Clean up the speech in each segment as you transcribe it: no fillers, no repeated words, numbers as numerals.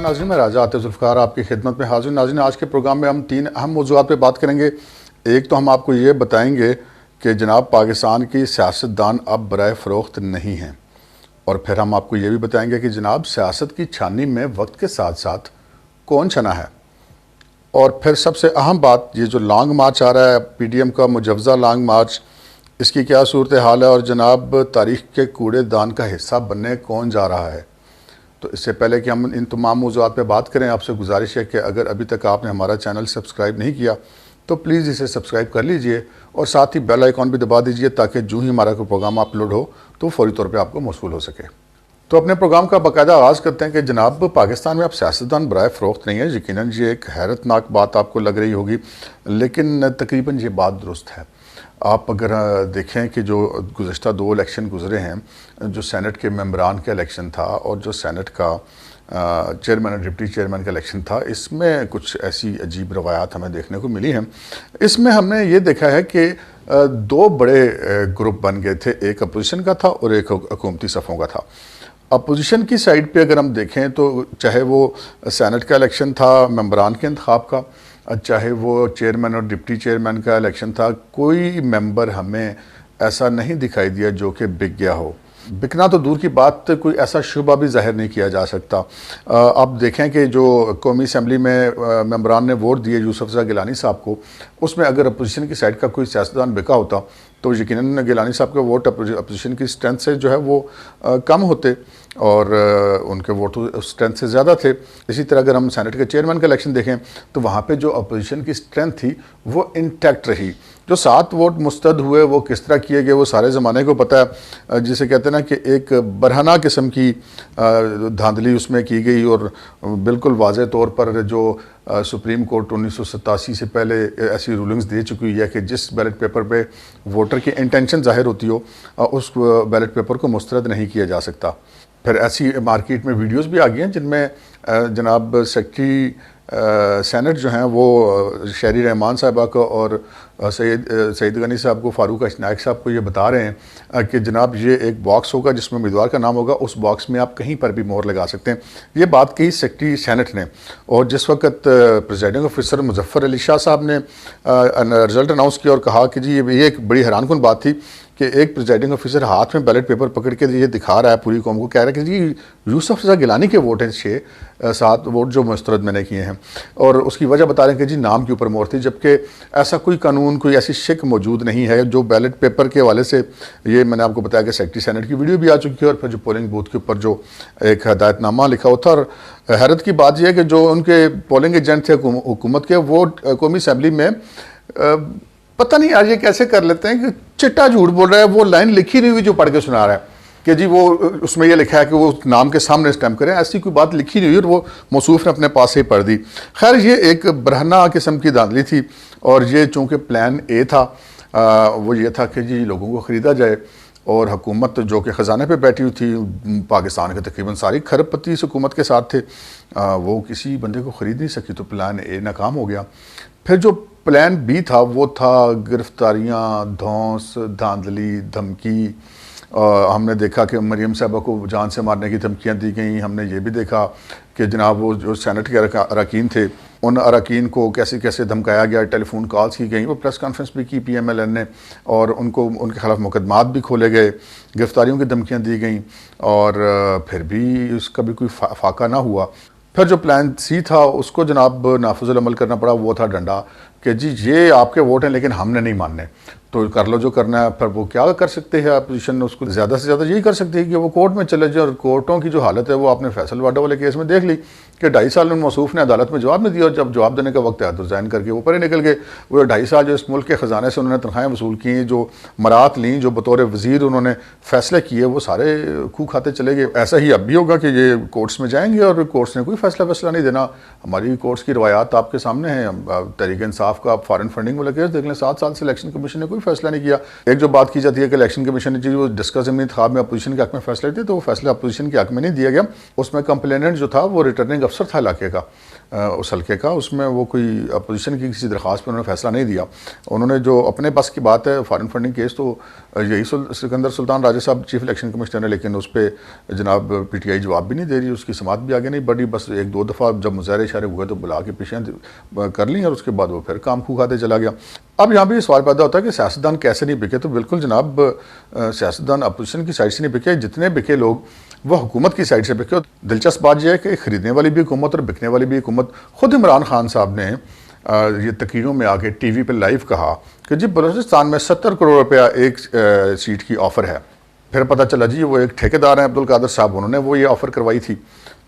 नाज़रीन, मैं राजा आतिफ ज़ुल्फ़िकार आपकी खिदमत में हाज़िर। नाज़रीन, आज के प्रोग्राम में हम 3 अहम मौज़ूआत पे बात करेंगे। एक तो हम आपको ये बताएंगे कि जनाब पाकिस्तान की सियासतदान अब बराए फ़रोख्त नहीं हैं, और फिर हम आपको ये भी बताएंगे कि जनाब सियासत की छानी में वक्त के साथ साथ कौन छना है। और फिर सबसे अहम बात, ये जो लॉन्ग मार्च आ रहा है PDM का मुजवज़ा लॉन्ग मार्च, इसकी क्या सूरत हाल है और जनाब तारीख़ के कूड़ेदान का हिस्सा बनने कौन जा रहा है। तो इससे पहले कि हम इन तमाम मौज़ूआत पे बात करें, आपसे गुजारिश है कि अगर अभी तक आपने हमारा चैनल सब्सक्राइब नहीं किया तो प्लीज़ इसे सब्सक्राइब कर लीजिए और साथ ही बेल आइकॉन भी दबा दीजिए ताकि जो ही हमारा कोई प्रोग्राम अपलोड हो तो फौरी तौर पे आपको मौसूल हो सके। तो अपने प्रोग्राम का बाकायदा आगाज़ करते हैं कि जनाब पाकिस्तान में अब सियासतदान बराए फ़रोख्त नहीं है। यकीनन ये एक हैरतनाक बात आपको लग रही होगी, लेकिन तकरीबन ये बात दुरुस्त है। आप अगर देखें कि जो गुज़श्ता 2 इलेक्शन गुज़रे हैं, जो सेनेट के मेंबरान का इलेक्शन था और जो सेनेट का चेयरमैन और डिप्टी चेयरमैन का इलेक्शन था, इसमें कुछ ऐसी अजीब रवायात हमें देखने को मिली हैं। इसमें हमने ये देखा है कि 2 बड़े ग्रुप बन गए थे, एक अपोजिशन का था और एक हुकूमती सफ़ों का था। अपोजिशन की साइड पे अगर हम देखें तो चाहे वो सेनेट का इलेक्शन था मेंबरान के इंतखाब का, चाहे वो चेयरमैन और डिप्टी चेयरमैन का इलेक्शन था, कोई मेंबर हमें ऐसा नहीं दिखाई दिया जो कि बिक गया हो। बिकना तो दूर की बात, कोई ऐसा शुबा भी जाहिर नहीं किया जा सकता। आप देखें कि जो कौमी असम्बली में मेंबरान ने वोट दिए यूसुफ रज़ा गिलानी साहब को, उसमें अगर अपोजिशन की साइड का कोई सियासतदान बिका होता तो यकीनन गिलानी साहब के वोट अपोजिशन की स्ट्रेंथ से जो है वो कम होते और उनके वोट उस स्ट्रेंथ से ज़्यादा थे। इसी तरह अगर हम सेनेट के चेयरमैन का इलेक्शन देखें तो वहाँ पे जो अपोजिशन की स्ट्रेंथ थी वो इंटैक्ट रही। जो 7 वोट मुस्तद हुए वो किस तरह किए गए वो सारे ज़माने को पता है। जिसे कहते हैं ना कि एक बरहना किस्म की धांधली उसमें की गई और बिल्कुल वाज़े तौर पर जो सुप्रीम कोर्ट 1987 से पहले ऐसी रूलिंग्स दे चुकी है कि जिस बैलेट पेपर पे वोटर की इंटेंशन जाहिर होती हो उस बैलेट पेपर को मुस्तरद नहीं किया जा सकता। फिर ऐसी मार्केट में वीडियोस भी आ गई हैं जिनमें जनाब सेक्रेटरी सेनेट जो हैं वो शहरी रहमान साहबा को और सईद गनी साहब को, फारूक अशनाक साहब को ये बता रहे हैं कि जनाब ये एक बॉक्स होगा जिसमें उम्मीदवार का नाम होगा, उस बॉक्स में आप कहीं पर भी मोहर लगा सकते हैं। ये बात कही सेक्रेटरी सेनेट ने। और जिस वक्त प्रेसिडिंग ऑफिसर मुजफ्फर अली शाह साहब ने रिज़ल्ट अनाउंस किया और कहा कि जी ये एक बड़ी हैरानकुन बात थी कि एक प्रेसिडिंग ऑफिसर हाथ में बैलेट पेपर पकड़ के ये दिखा रहा है पूरी कौम को, कह रहा है कि जी यूसुफ रज़ा गिलानी के वोट हैं 6-7 वोट जो मुस्तरद मैंने किए हैं, और उसकी वजह बता रहे हैं कि जी नाम के ऊपर मोहर थी, जबकि ऐसा कोई कानून, कोई ऐसी शिक मौजूद नहीं है। जो बैलेट पेपर के हवाले से ये मैंने आपको बताया कि सेक्रेटरी सेनेट की वीडियो भी आ चुकी है और फिर जो पोलिंग बूथ के ऊपर जो एक हदायतनामा लिखा होता। और हैरत की बात यह है कि जो उनके पोलिंग एजेंट थे हुकूमत के, वो कौमी असम्बली में पता नहीं आज ये कैसे कर लेते हैं कि चिट्टा झूठ बोल रहा है। वो लाइन लिखी नहीं हुई जो पढ़ के सुना रहा है कि जी वो उसमें ये लिखा है कि वो नाम के सामने स्टैम्प करें, ऐसी कोई बात लिखी नहीं हुई और वो मौसूफ ने अपने पास से ही पढ़ दी। खैर ये एक बरहना किस्म की धांधली थी और ये चूँकि प्लान ए था, वो ये था कि जी लोगों को ख़रीदा जाए, और हुकूमत जो कि ख़जाने पे बैठी हुई थी, पाकिस्तान के तकरीबन सारी खरबपति इस हुकूमत के साथ थे, वो किसी बंदे को ख़रीद नहीं सकी, तो प्लान ए नाकाम हो गया। फिर जो प्लान बी था वो था गिरफ्तारियाँ, धौंस, धांधली, धमकी। हमने देखा कि मरियम साहबा को जान से मारने की धमकियाँ दी गई। हमने ये भी देखा कि जनाब वो जो सेनेट के अरकान थे उन अरकान को कैसे कैसे धमकाया गया, टेलीफोन कॉल्स की गई, वो प्रेस कॉन्फ्रेंस भी की PMLN ने, और उनको उनके खिलाफ मुकदमात भी खोले गए, गिरफ्तारियों की धमकियाँ दी गई, और फिर भी उसका भी कोई फाका ना हुआ। फिर जो प्लान सी था उसको जनाब नाफिजुल अमल करना पड़ा, वो था डंडा कि जी ये आपके वोट हैं लेकिन हमने नहीं मानने, तो कर लो जो करना है। फिर वो क्या कर सकते हैं अपोजिशन, उसको ज़्यादा से ज़्यादा यही कर सकती है कि वो कोर्ट में चले जाए, और कोर्टों की जो हालत है वो आपने फैसल वाडा वाले केस में देख ली कि 2.5 साल में मौसूफ ने अदालत में जवाब नहीं दिया, और जब जवाब देने का वक्त आया तो रिज़ाइन करके वो परे निकल गए। वो 2.5 साल जो इस मुल्क के ख़जाने से उन्होंने तनख्वाहें वसूल की, जो मरात ली, जो बतौर वज़ीर उन्होंने फैसले किए, वो सारे खू खाते चले गए। ऐसा ही अब भी होगा कि ये कोर्ट्स में जाएंगे और कोर्ट्स ने कोई फैसला नहीं देना। हमारी कोर्ट्स की रवायात आपके सामने हैं। तहरीक इंसाफ का आप फॉरेन फंडिंग वाला केस देख लें, 7 साल से इलेक्शन कमीशन ने कोई फैसला नहीं किया। एक जो बात की जाती है कि इलेक्शन कमीशन ने जो डिस्कस इंतखाब में अपोजिशन के हक में फैसला दिए, तो वो फैसला अपोजिशन के हक में नहीं दिया गया। उसमें कंप्लेनेंट जो था वो रिटर्निंग अफसर था इलाके का, उस हल्के का, उसमें वो कोई अपोजिशन की किसी दरख्वास्त पर उन्होंने फैसला नहीं दिया। उन्होंने जो अपने बस की बात है फॉरेन फंडिंग केस, तो यही सिकंदर सुल्तान राजा साहब चीफ इलेक्शन कमिश्नर है, लेकिन उस पर जनाब PTI जवाब भी नहीं दे रही, उसकी समात भी आगे नहीं बढ़ी। बस एक दो दफ़ा जब मुजाहरे इशारे हुए तो बुला के पीछे कर ली और उसके बाद वो फिर काम खुखाते चला गया। अब यहाँ भी सवाल पैदा होता है कि सियासतदान कैसे नहीं बिके। तो बिल्कुल जनाब सियासतदान अपोजिशन की साइड से नहीं बिके, जितने बिके लोग वो हुकूमत की साइड से बिके। और दिलचस्प बात यह है कि खरीदने वाली भी हुकूमत और बिकने वाली भी हुकूमत। खुद इमरान खान साहब ने ये तकीरों में आके TV पे लाइव कहा कि जी बलूचिस्तान में 70 करोड़ रुपया एक सीट की ऑफ़र है। फिर पता चला जी वो एक ठेकेदार हैं अब्दुल कादर साहब, उन्होंने वो ये ऑफ़र करवाई थी।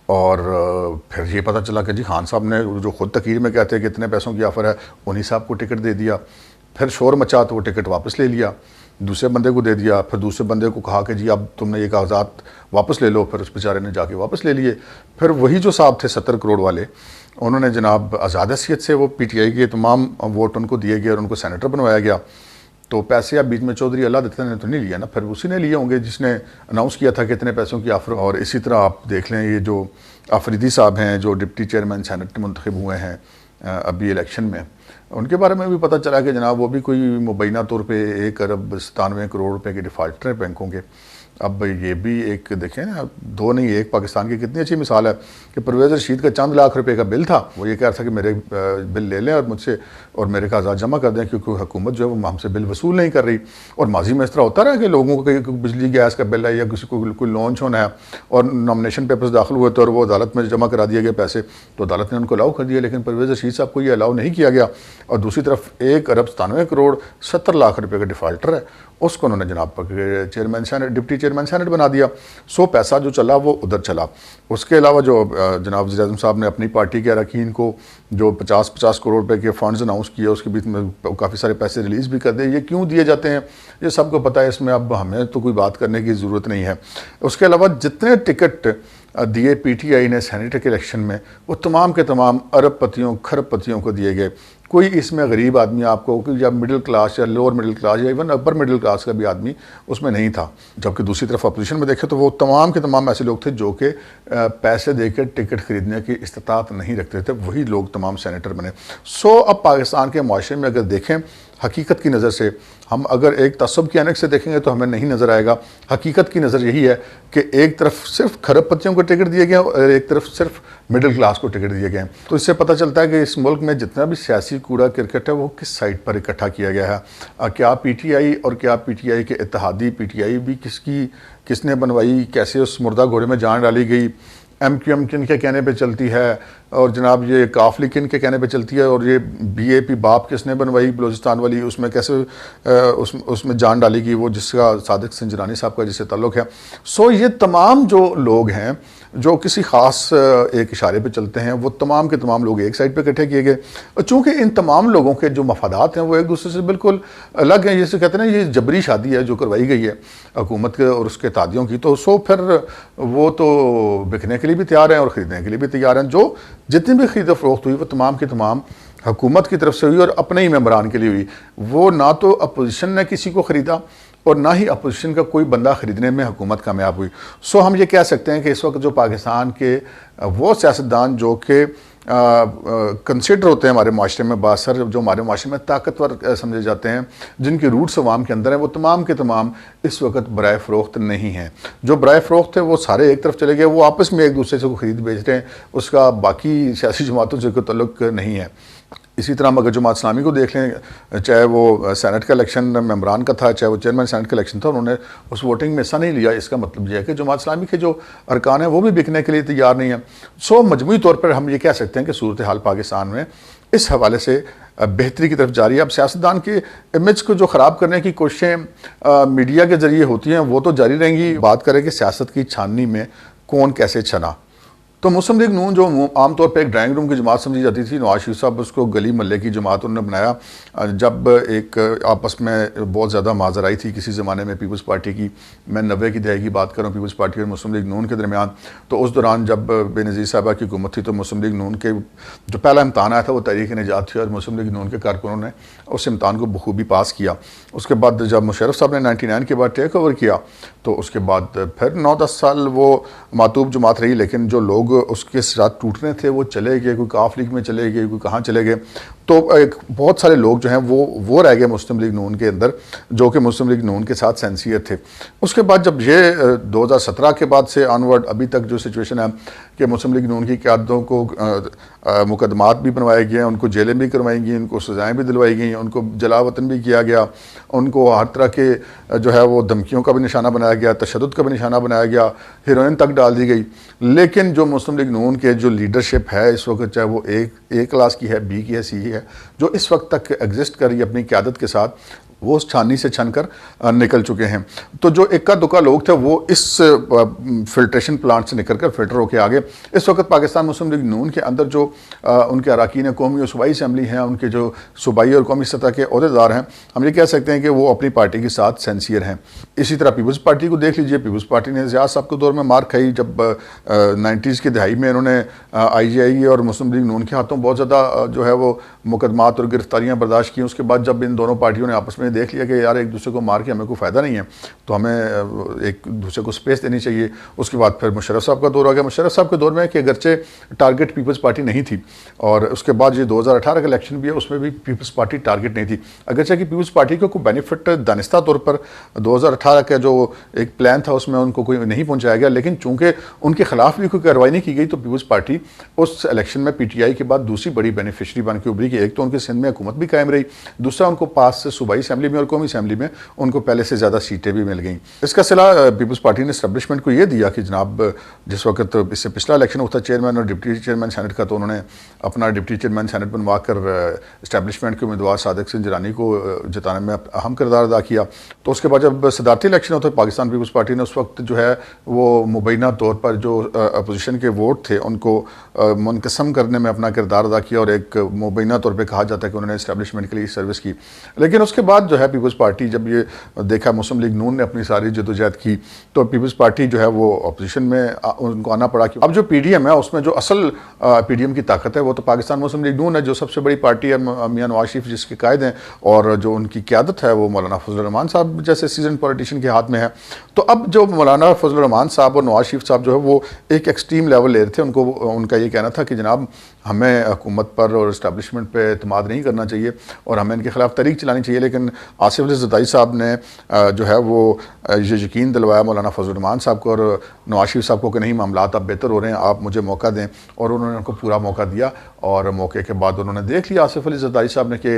और फिर ये पता चला कि जी खान साहब ने जो खुद तकीर में कहते हैं कि इतने पैसों की ऑफ़र है, उन्हीं साहब को टिकट दे दिया। फिर शोर मचा तो वो टिकट वापस ले लिया, दूसरे बंदे को दे दिया। फिर दूसरे बंदे को कहा कि जी अब तुमने ये कागजात वापस ले लो, फिर उस बेचारे ने जाके वापस ले लिए। फिर वही जो साहब थे 70 करोड़ वाले, उन्होंने जनाब आज़ाद हैसियत से वो PTI के तमाम वोट उनको दिए गए और उनको सेनेटर बनवाया गया। तो पैसे अब बीच में चौधरी अल्लाह दत्ता ने तो नहीं लिया ना, फिर उसी ने लिए होंगे जिसने अनाउंस किया था कि इतने पैसों की ऑफ़र। और इसी तरह आप देख लें ये जो आफरीदी साहब हैं जो डिप्टी चेयरमैन सेनेट मुंतखब हुए हैं अभी इलेक्शन में, उनके बारे में भी पता चला कि जनाब वो भी कोई मुबैना तौर पे 1 अरब 97 करोड़ रुपए के डिफ़ाल्टर हैं बैंकों के। अब ये भी एक देखें ना, दो नहीं एक पाकिस्तान की कितनी अच्छी मिसाल है कि परवेज़ रशीद का चंद लाख रुपए का बिल था, वो ये कह रहा था कि मेरे बिल ले लें और मुझसे और मेरे कागजात जमा कर दें, क्योंकि हुकूमत जो है वो हमसे बिल वसूल नहीं कर रही। और माजी में इस तरह होता रहा कि लोगों को बिजली गैस का बिल है या किसी को कोई लॉन्च होना है और नॉमिनेशन पेपर्स दाखिल हुए थे और वो अदालत में जमा करा दिए गए पैसे, तो अदालत ने उनको अलाउ कर दिया। लेकिन परवेज़ रशीद साहब को ये अलाउ नहीं किया गया। और दूसरी तरफ 1 अरब 97 करोड़ 70 लाख रुपये का डिफ़ाल्टर है, उसको उन्होंने जनाब chairman senate deputy chairman senate बना दिया। सो पैसा जो चला वो उधर चला। उसके अलावा जो जनाब वज़ीर आज़म साहब ने अपनी पार्टी के अरकान को जो 50-50 करोड़ रुपए के फंड्स अनाउंस किए, उसके बीच में काफ़ी सारे पैसे रिलीज़ भी कर दिए। ये क्यों दिए जाते हैं ये सबको पता है, इसमें अब हमें तो कोई बात करने की ज़रूरत नहीं है। उसके अलावा जितने टिकट दिए PTI ने सेनेटर के इलेक्शन में, वो तमाम के तमाम अरबपतियों खरबपतियों को दिए गए। कोई इसमें गरीब आदमी आपको या मिडिल क्लास या लोअर मिडिल क्लास या इवन अपर मिडिल क्लास का भी आदमी उसमें नहीं था। जबकि दूसरी तरफ अपोजिशन में देखें तो वो तमाम के तमाम ऐसे लोग थे जो कि पैसे देकर टिकट खरीदने की इस्तात नहीं रखते थे, वही लोग तमाम सेनेटर बने। सो अब पाकिस्तान के माशरे में अगर देखें हकीकत की नज़र से, हम अगर एक तसब की ऐनक से देखेंगे तो हमें नहीं नज़र आएगा। हकीकत की नज़र यही है कि एक तरफ सिर्फ खरबपतियों को टिकट दिए गए और एक तरफ सिर्फ मिडिल क्लास को टिकट दिए गए। तो इससे पता चलता है कि इस मुल्क में जितना भी सियासी कूड़ा क्रिकेट है वो किस साइड पर इकट्ठा किया गया है। क्या PTI और क्या PTI के इत्तेहादी PTI भी किसने बनवाई, कैसे उस मुर्दा घोड़े में जान डाली गई, MQM किन के कहने पे चलती है और जनाब ये काफली किन के कहने पे चलती है, और ये BAP बाप किसने बनवाई बलूचिस्तान वाली, उसमें कैसे उसमें जान डाली गई वो जिसका सादिक संजरानी साहब का जिससे ताल्लुक़ है। सो ये तमाम जो लोग हैं जो किसी ख़ास एक इशारे पे चलते हैं, वो तमाम के तमाम लोग एक साइड पे इकट्ठे किए गए। और चूँकि इन तमाम लोगों के जो मफादात हैं वो एक दूसरे से बिल्कुल अलग हैं, जैसे कहते हैं ना ये जबरी शादी है जो करवाई गई है हुकूमत के और उसके तादियों की, तो सो फिर वो तो बिकने के लिए भी तैयार हैं और ख़रीदने के लिए भी तैयार हैं। जो जितनी भी खरीद फरोख्त हुई वो तमाम की तमाम हुकूमत की तरफ से हुई और अपने ही मेंबरान के लिए हुई। वो ना तो अपोजिशन ने किसी को ख़रीदा और ना ही अपोजिशन का कोई बंदा ख़रीदने में हुकूमत कामयाब हुई। सो हम ये कह सकते हैं कि इस वक्त जो पाकिस्तान के वो सियासतदान जो कि कंसिडर होते हैं हमारे माशरे में, बासर जो हमारे माशरे में ताकतवर समझे जाते हैं, जिनके रूट्स अवाम के अंदर हैं, वो तमाम के तमाम इस वक्त बराए फ़रोख्त नहीं हैं। जो बराए फ़रोख्त है वो सारे एक तरफ चले गए, वो आपस में एक दूसरे से ख़रीद बेच रहे हैं, उसका बाकी सियासी जमातों से कोई तल्लुक़ नहीं है। इसी तरह हम अगर जमात इस्लामी को देख लें, चाहे वो सेनेट का इलेक्शन मेंबरान का था, चाहे वो चेयरमैन सेनेट का इलेक्शन था, उन्होंने उस वोटिंग में हिस्सा नहीं लिया। इसका मतलब यह है कि जमात इस्लामी के जो अरकान हैं वो भी बिकने के लिए तैयार नहीं है। सो मजमूई तौर पर हम ये कह सकते हैं कि सूरत हाल पाकिस्तान में इस हवाले से बेहतरी की तरफ जारी है। अब सियासतदान के इमेज को जो ख़राब करने की कोशिशें मीडिया के ज़रिए होती हैं वो तो जारी रहेंगी। बात करें कि सियासत की छाननी में कौन कैसे छना, तो मुस्लिम लीग नून जो आमतौर पर एक ड्राइंग रूम की जमात समझी जाती थी, नवाज शरीफ साहब उसको गली महल्ले की जमात उन्होंने बनाया। जब एक आपस में बहुत ज़्यादा माजर आई थी किसी ज़माने में पीपल्स पार्टी की, मैं 90 की दहाई की बात कर रहा हूँ, पीपल्स पार्टी और मुस्लिम लीग नून के दरमियान, तो उस दौरान जब बेनज़ीर साहबा की हुकूमत थी तो मुस्लिम लीग नून के जो पहला इम्तहान आया था वो तहरीक निजात थी और मुस्लिम लीग नून के कारकुनों ने उस इम्तहान को बखूबी पास किया। उसके बाद जब मुशर्रफ साहब ने 99 के बाद टेक ओवर किया तो उसके बाद फिर 9-10 साल वो मातूब जमात रही, लेकिन जो लोग लोग उसके साथ टूट रहे थे वो चले गए, कोई काफ लीग में चले गए, कोई कहाँ चले गए। तो एक बहुत सारे लोग जो हैं वो रह गए मुस्लिम लीग नून के अंदर, जो कि मुस्लिम लीग नून के साथ सेंसियर थे। उसके बाद जब ये 2017 के बाद से ऑनवर्ड अभी तक जो सिचुएशन है कि मुस्लिम लीग नून की क़यादतों को मुकदमात भी बनवाए गए, उनको जेलें भी करवाई गई, उनको सज़ाएँ भी दिलवाई गई, उनको जलावतन भी किया गया, उनको हर तरह के जो है वो धमकियों का भी निशाना बनाया गया, तशद्दुद का भी निशाना बनाया गया, हीरोइन तक डाल दी गई। लेकिन जो मुस्लिम लीग नून के जो लीडरशिप है इस वक्त, चाहे वो ए क्लास की है, बी की है, सी की है, जो इस वक्त तक एग्जिस्ट कर रही है अपनी क़यादत के साथ, वो उस छानी से छन कर निकल चुके हैं। तो जो इक्का दुक्का लोग थे वो इस फिल्ट्रेशन प्लांट से निकल कर फिल्टर होकर आगे इस वक्त पाकिस्तान मुस्लिम लीग नून के अंदर जो उनके अरकान कौमी और सूबाई असम्बली हैं, उनके जो सूबाई और कौमी सतह के अहदेदार हैं, हम ये कह सकते हैं कि वो अपनी पार्टी के साथ सेंसियर हैं। इसी तरह पीपल्स पार्टी को देख लीजिए, पीपल्स पार्टी ने ज़िया साहब के दौर में मार खाई, जब 90s की दहाई में इन्होंने IGI और मुस्लिम लीग नून के हाथों बहुत ज़्यादा जो है वो मुकदमात और गिरफ्तारियाँ बर्दाश्त की। उसके बाद जब इन दोनों पार्टियों ने आपस में देख लिया कि यार एक दूसरे को मार के हमें कोई फ़ायदा नहीं है, तो हमें एक दूसरे को स्पेस देनी चाहिए। उसके बाद फिर मुशर्रफ साहब का दौर आ गया। मुशर्रफ साहब के दौर में कि अगरचे टारगेट पीपल्स पार्टी नहीं थी, और उसके बाद ये 2018 का इलेक्शन भी है, उसमें भी पीपल्स पार्टी टारगेट नहीं थी। अगरचे कि पीपल्स पार्टी को कोई बेनिफिट दानिस्ता तौर पर 2018 का जो एक प्लान था उसमें उनको कोई नहीं पहुँचाया गया, लेकिन चूँकि उनके खिलाफ भी कोई कार्रवाई नहीं की गई, तो पीपल्स पार्टी उस इलेक्शन में PTI के बाद दूसरी बड़ी बेनिफिशरी बन के उभरी कि एक तो उनके सिंध में हुकूमत भी कायम रही, दूसरा उनको पास से सूबाई असम्बली में और कौमी असम्बली में उनको पहले से ज़्यादा सीटें भी मिल गई। इसका सिला पीपल्स पार्टी ने एस्टेब्लिशमेंट को ये दिया कि जनाब जिस वक्त इससे पिछला इलेक्शन होता चेयरमैन और डिप्टी चेयरमैन सेनेट का, तो उन्होंने अपना डिप्टी चेयरमैन सेनेट बनवा कर इस्टेब्लिशमेंट के उम्मीदवार सादिक सिंह जिलानी को जिताने में अहम किरदार अदा किया। तो उसके बाद जब सदारती इलेक्शन होता है, पाकिस्तान पीपल्स पार्टी ने उस वक्त जो है वो मुबैना तौर पर जो अपोजिशन के वोट थे उनको मुनकसम करने में अपना किरदार अदा किया, और एक मुबैना तौर पर कहा जाता है कि उन्होंने इस्टेब्लिशमेंट के लिए सर्विस की। लेकिन उसके बाद जो है पीपल्स पार्टी जब ये देखा मुस्लिम लीग नून ने अपनी सारी जदोजहद की, तो पीपल्स पार्टी जो है वो अपोजिशन में उनको आना पड़ा। कि अब जो PDM है उसमें जो असल PDM की ताकत है वो तो पाकिस्तान मुस्लिम लीग नून है, जो सबसे बड़ी पार्टी है, मियां नवाज शरीफ जिसके कायद हैं, और जो उनकी क़यादत है वो मौलाना फजल रहमान साहब जैसे सीजन पॉलिटिशियन के हाथ में है। तो अब जो मौलाना फजल रहमान साहब और नवाज शरीफ साहब जो है वो एक एक्सट्रीम लेवल ले रहे थे। उनको उनका ये कहना था कि जनाब हमें हुकूमत पर और इस्टेब्लिशमेंट पर एतमाद नहीं करना चाहिए और हमें इनके खिलाफ तहरीक चलानी चाहिए। लेकिन आसिफ अली ज़रदारी साहब ने जो है वो ये यकीन दिलवाया मौलाना फजल रहमान साहब को और नवाज शरीफ साहब को कि नहीं, मामलात अब बेहतर हो रहे हैं, आप मुझे मौका दें। और उन्होंने उनको पूरा मौका दिया, और मौके के बाद उन्होंने देख लिया आसिफ अली ज़रदारी साहब ने कि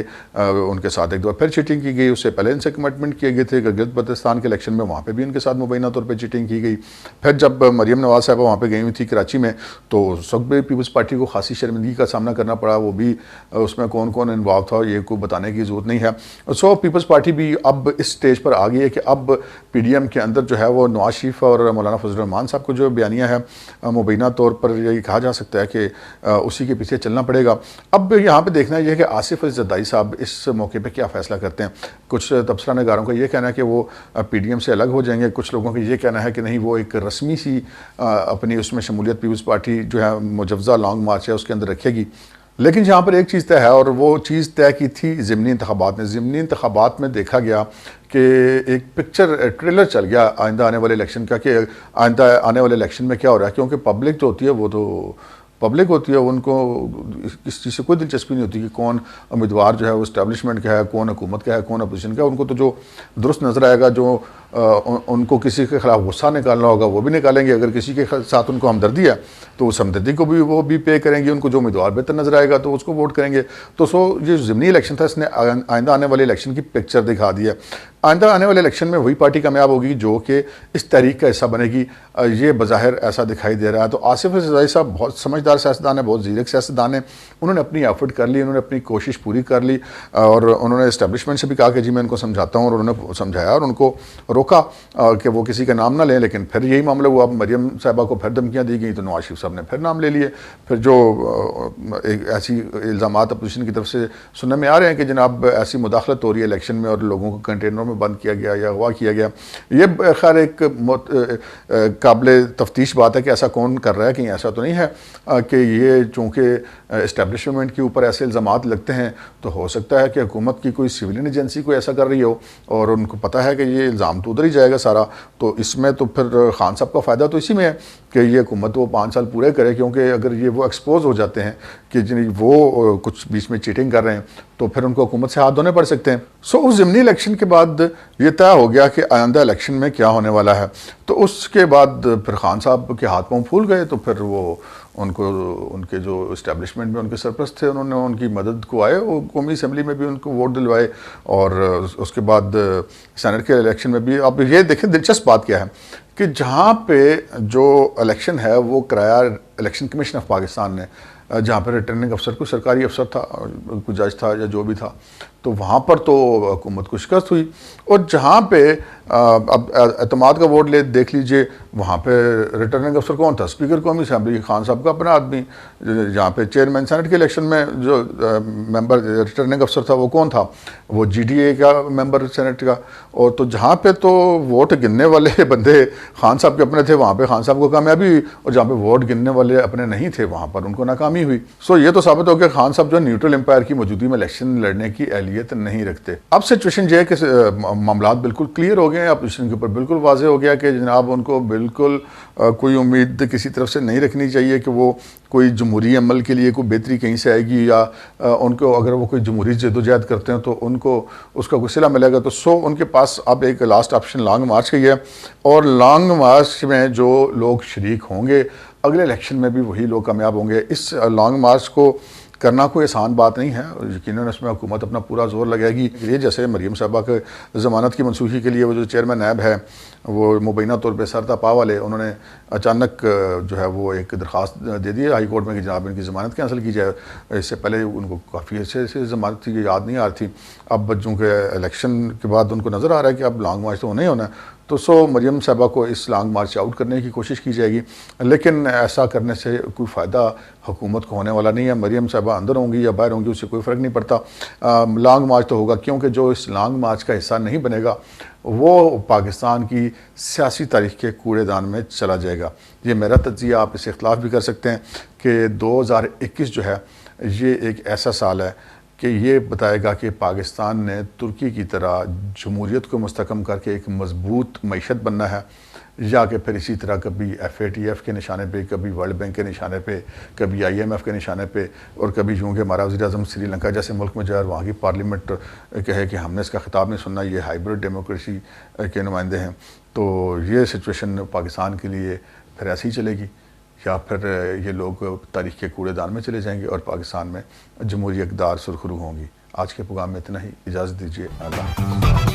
उनके साथ एक दो फिर चीटिंग की गई। उससे पहले इनसे कमिटमेंट किए गए थे गिलगित बल्तिस्तान के इलेक्शन में, वहाँ पर भी उनके साथ मुबैना तौर पर चीटिंग की गई। फिर जब मरियम नवाज साहब वहाँ पर गई हुई थी कराची में, तो उस वक्त भी पीपल्स पार्टी को खासी शर्मिंदगी का सामना करना पड़ा। वो भी उसमें कौन कौन इन्वॉल्व था ये कोई बताने की ज़रूरत नहीं है। सो पीपल्स पार्टी भी अब इस स्टेज पर आ गई है कि अब PDM के अंदर जो है वो नवाज शरीफ और मौलाना फजल रहमान साहब को जो बयानिया है मुबैना तौर पर यही कहा जा सकता है कि उसी के पीछे चलना पड़ेगा। अब यहाँ पे देखना यह है कि आसिफ अली ज़रदारी साहब इस मौके पे क्या फ़ैसला करते हैं। कुछ तबसरा नगारों का ये कहना है कि वो PDM से अलग हो जाएंगे, कुछ लोगों का ये कहना है कि नहीं, वो एक रस्मी सी अपनी उसमें शमूलियत पीपल्स पार्टी जो है मुजव्ज़ा लॉन्ग मार्च है उसके अंदर रखेगी। लेकिन यहाँ पर एक चीज़ तय है, और वो चीज़ तय की थी ज़िमनी इंतखाबात में। ज़िमनी इंतखाबात में देखा गया कि एक पिक्चर ट्रेलर चल गया आइंदा आने वाले इलेक्शन का, कि आइंदा आने वाले इलेक्शन में क्या हो रहा है। क्योंकि पब्लिक जो होती है वो तो पब्लिक होती है, उनको इस चीज़ से कोई दिलचस्पी नहीं होती कि कौन उम्मीदवार जो है वो इस्टेब्लिशमेंट का है, कौन हुकूमत का है, कौन अपोजिशन का है। उनको तो जो दुरुस्त नज़र आएगा, जो उनको किसी के खिलाफ गुस्सा निकालना होगा वो भी निकालेंगे। अगर किसी के साथ उनको हमदर्दी है तो उस हमदर्दी को भी वो भी पे करेंगे। उनको जो उम्मीदवार बेहतर नज़र आएगा तो उसको वोट करेंगे। तो ये ज़िमनी इलेक्शन था, इसने आइंदा आने वाले इलेक्शन की पिक्चर दिखा दी है। आइंदा आने वाले इलेक्शन में वही पार्टी कामयाब होगी जो कि इस तहरीक का हिस्सा बनेगी, ये बज़ाहिर ऐसा दिखाई दे रहा है। तो आसिफ अली ज़रदारी साहब बहुत समझदार सियासतदान है, बहुत ज़ीरक सियासतदान है। उन्होंने अपनी एफर्ट कर ली, उन्होंने अपनी कोशिश पूरी कर ली, और उन्होंने इस्टेब्लिशमेंट से भी कहा कि जी मैं इनको समझाता हूँ, और उन्होंने समझाया और उनको रोका कि वो किसी का नाम ना लें। लेकिन फिर यही मामला हुआ, अब मरियम साहिबा को फिर धमकियाँ दी गई, तो नवाज शरीफ साहब ने फिर नाम ले लिए। फिर जो एक ऐसी इल्ज़ामात अपोजिशन की तरफ से सुनने में आ रहे हैं कि जनाब ऐसी मुदाखलत हो रही है इलेक्शन में और लोगों को कंटेनरों में बंद किया गया या अगवा किया गया। ये खैर एक काबिल तफ्तीश बात है कि ऐसा कौन कर रहा है। कहीं ऐसा तो नहीं है कि ये चूँकि इस्टेब्लिशमेंट के ऊपर ऐसे इल्ज़ामात लगते हैं, तो हो सकता है कि हुकूमत की कोई सिविलियन एजेंसी कोई ऐसा कर रही हो और उनको पता है कि ये इल्ज़ाम तो उधर ही जाएगा सारा। तो इसमें तो फिर खान साहब का फ़ायदा तो इसी में है कि ये हुकूमत वो 5 साल पूरे करे, क्योंकि अगर ये वो एक्सपोज हो जाते हैं कि जिन वो कुछ बीच में चीटिंग कर रहे हैं तो फिर उनको हुकूमत से हाथ धोने पड़ सकते हैं। सो उस ज़िमनी इलेक्शन के बाद ये तय हो गया कि आइंदा इलेक्शन में क्या होने वाला है। तो उसके बाद फिर खान साहब के हाथ पांव फूल गए, तो फिर वो उनको उनके जो इस्टेब्लिशमेंट में उनके सरपरस्त थे उन्होंने उनकी मदद को आए, वो कौमी असम्बली में भी उनको वोट दिलवाए और उसके बाद सेनेट के इलेक्शन में भी। अब ये देखें दिलचस्प बात क्या है कि जहाँ पे जो इलेक्शन है वो कराया इलेक्शन कमीशन ऑफ पाकिस्तान ने, जहाँ पर रिटर्निंग अफसर कोई सरकारी अफसर था, कोई जज था या जो भी था, तो वहाँ पर तो हुकूमत को शिकस्त हुई। और जहाँ पे अब एतमाद का वोट ले देख लीजिए, वहाँ पे रिटर्निंग अफसर कौन था? स्पीकर कौमी असम्बली खान साहब का अपना आदमी। जहाँ पे चेयरमैन सेनेट के इलेक्शन में जो मेंबर रिटर्निंग अफसर था वो कौन था? वो GDA का मेंबर सेनेट का। और तो जहाँ पे तो वोट गिनने वाले बंदे खान साहब के अपने थे, वहाँ पे खान साहब को कामयाबी हुई, और जहाँ पे वोट गिनने वाले अपने नहीं थे वहाँ पर उनको नाकामी हुई। सो ये तो साबित हो गया खान साहब जो न्यूट्रल एम्पायर की मौजूदगी में इलेक्शन लड़ने की एहलियत नहीं रखते। अब सिचुएशन ये है कि मामला बिल्कुल क्लियर हो गए हैं, अपोजिशन के ऊपर बिल्कुल वाजे हो गया कि जनाब उनको बिल्कुल कोई उम्मीद किसी तरफ से नहीं रखनी चाहिए कि वो कोई जमहूरी अमल के लिए कोई बेहतरी कहीं से आएगी, या उनको अगर वो कोई जमहूरी जदोजहद करते हैं तो उनको उसका कोई सिला मिलेगा। तो सो उनके पास अब एक लास्ट ऑप्शन लॉन्ग मार्च का ही है, और लॉन्ग मार्च में जो लोग शरीक होंगे अगले इलेक्शन में भी वही लोग कामयाब होंगे। इस लॉन्ग मार्च को करना कोई आसान बात नहीं है, यकीनन इसमें हुकूमत अपना पूरा जोर लगाएगी। ये जैसे मरीम साहबा के ज़मानत की मनसूखी के लिए वो जो चेयरमैन नैब है वो मुबैना तौर पे सरतापा वाले, उन्होंने अचानक जो है वो एक दरख्वास्त दे दी है हाई कोर्ट में कि जनाब इनकी ज़मानत कैंसिल की जाए। इससे पहले उनको काफ़ी अच्छे से ज़मानत थी, याद नहीं आ रही थी। अब बच्चों के इलेक्शन के बाद उनको नज़र आ रहा है कि अब लॉन्ग मार्च तो होना ही होना है, तो सो मरीम साहबा को इस लॉन्ग मार्च से आउट करने की कोशिश की जाएगी, लेकिन ऐसा करने से कोई फ़ायदा हुकूमत को होने वाला नहीं है। मरीम साहबा अंदर होंगी या बाहर होंगी उससे कोई फ़र्क नहीं पड़ता, लॉन्ग मार्च तो होगा, क्योंकि जो इस लॉन्ग मार्च का हिस्सा नहीं बनेगा वो पाकिस्तान की सियासी तारीख के कूड़ेदान में चला जाएगा। ये मेरा तज्जिया, आप इससे इख्तलाफ भी कर सकते हैं कि 2021 जो है ये एक ऐसा साल है कि ये बताएगा कि पाकिस्तान ने तुर्की की तरह जमहूरियत को मुस्तकम करके एक मजबूत मईशत बनना है, या कि फिर इसी तरह कभी FATF के निशाने पे, कभी वर्ल्ड बैंक के निशाने पे, कभी IMF के निशाने पे, और कभी यूँ कि हमारा वज़ीर-ए-आज़म श्रीलंका जैसे मुल्क में जाए वहाँ की पार्लियामेंट कहे कि हमने इसका खिताब नहीं सुनना, ये हाइब्रिड डेमोक्रेसी के नुमाइंदे हैं। तो ये सिचुएशन पाकिस्तान के लिए फिर ऐसी ही चलेगी, या फिर ये लोग तारीख़ के कूड़ेदान में चले जाएंगे और पाकिस्तान में जमहूरी इक़्तिदार सुरखरू होंगी। आज के प्रोग्राम में इतना ही, इजाज़त दीजिए, अल्लाह।